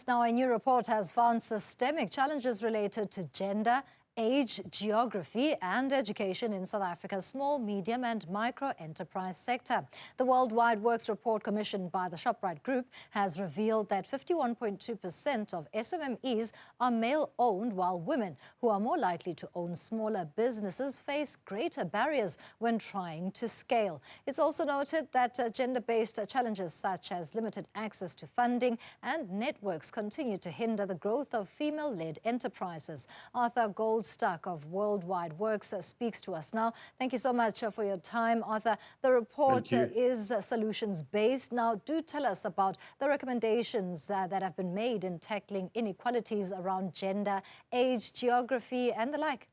Now, a new report has found systemic challenges related to gender, age, geography and education in South Africa's small, medium and micro enterprise sector. The World Wide Worx report commissioned by the Shoprite Group has revealed that 51.2% of SMMEs are male-owned, while women, who are more likely to own smaller businesses, face greater barriers when trying to scale. It's also noted that gender-based challenges such as limited access to funding and networks continue to hinder the growth of female-led enterprises. Arthur Goldstuck of World Wide Worx speaks to us now. Thank you so much for your time, Arthur. The report is solutions-based. Now, do tell us about the recommendations that have been made in tackling inequalities around gender, age, geography, and the like.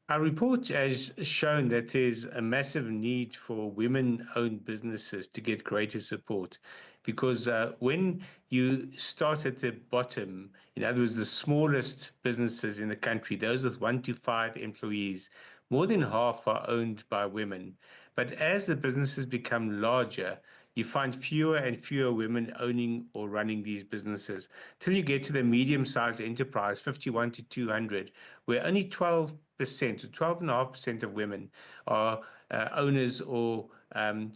Our report has shown that there's a massive need for women-owned businesses to get greater support, because when you start at the bottom, in other words, the smallest businesses in the country, those with 1 to 5 employees, more than half are owned by women. But as the businesses become larger, you find fewer and fewer women owning or running these businesses, till you get to the medium-sized enterprise, 51 to 200, where only 12% or 12.5% of women are owners or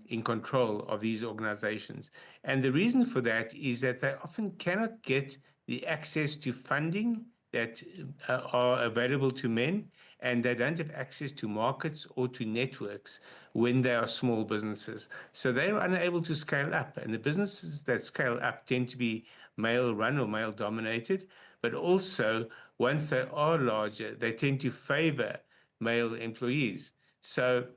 in control of these organizations. And the reason for that is that they often cannot get the access to funding that are available to men, and they don't have access to markets or to networks when they are small businesses. So they're unable to scale up, and the businesses that scale up tend to be male-run or male-dominated, but also once they are larger, they tend to favor male employees. So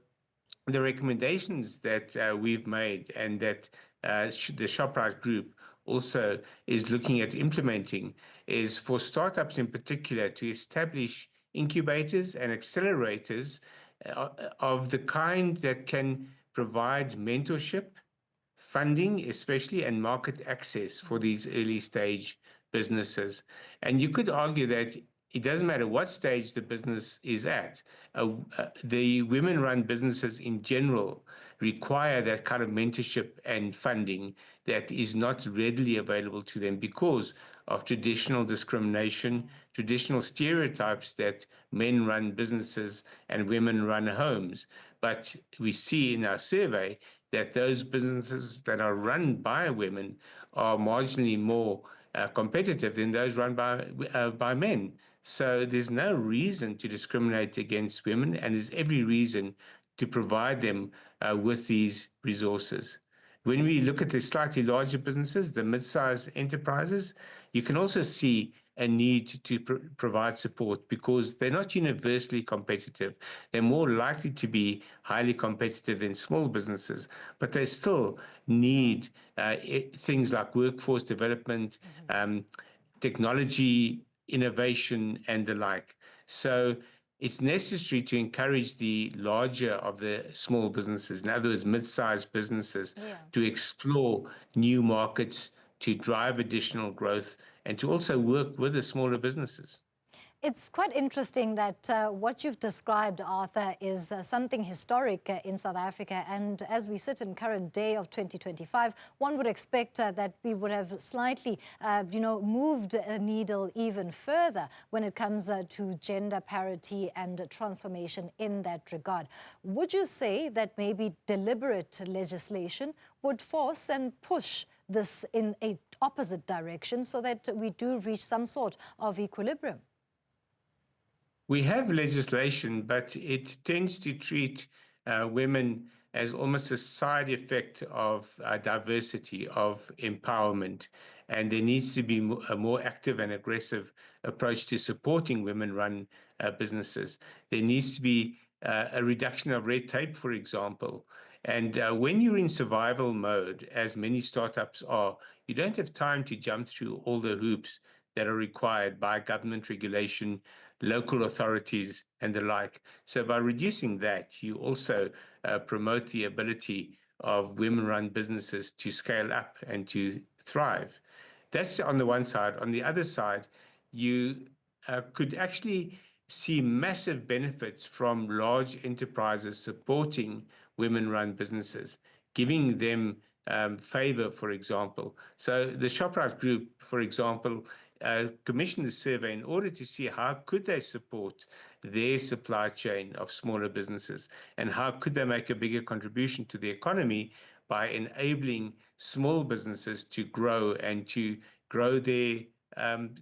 the recommendations that we've made and that the Shoprite Group also is looking at implementing is for startups in particular to establish incubators and accelerators of the kind that can provide mentorship, funding especially, and market access for these early stage businesses. And you could argue that it doesn't matter what stage the business is at. The women-run businesses in general require that kind of mentorship and funding that is not readily available to them because of traditional discrimination, traditional stereotypes that men run businesses and women run homes. But we see in our survey that those businesses that are run by women are marginally more competitive than those run by men. So there's no reason to discriminate against women, and there's every reason to provide them with these resources. When we look at the slightly larger businesses, the mid-sized enterprises, you can also see a need to provide support because they're not universally competitive. They're more likely to be highly competitive than small businesses, but they still need things like workforce development, technology, innovation, and the like. So it's necessary to encourage the larger of the small businesses, in other words, mid-sized businesses, to explore new markets, to drive additional growth, and to also work with the smaller businesses. It's quite interesting that what you've described, Arthur, is something historic in South Africa. And as we sit in current day of 2025, one would expect that we would have slightly, moved a needle even further when it comes to gender parity and transformation in that regard. Would you say that maybe deliberate legislation would force and push this in an opposite direction so that we do reach some sort of equilibrium? We have legislation, but it tends to treat women as almost a side effect of diversity, of empowerment. And there needs to be a more active and aggressive approach to supporting women-run businesses. There needs to be a reduction of red tape, for example. And when you're in survival mode, as many startups are, you don't have time to jump through all the hoops that are required by government regulation, local authorities, and the like. So by reducing that, you also promote the ability of women-run businesses to scale up and to thrive. That's on the one side. On the other side, you could actually see massive benefits from large enterprises supporting women-run businesses, giving them favor, for example. So the Shoprite Group, for example, commissioned a survey in order to see how could they support their supply chain of smaller businesses and how could they make a bigger contribution to the economy by enabling small businesses to grow and to grow their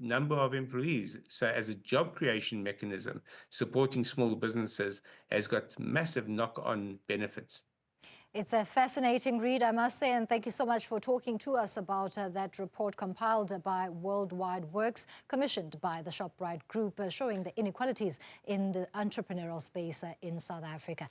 number of employees. So as a job creation mechanism, supporting small businesses has got massive knock-on benefits. It's a fascinating read, I must say, and thank you so much for talking to us about that report compiled by World Wide Worx, commissioned by the Shoprite Group, showing the inequalities in the entrepreneurial space in South Africa.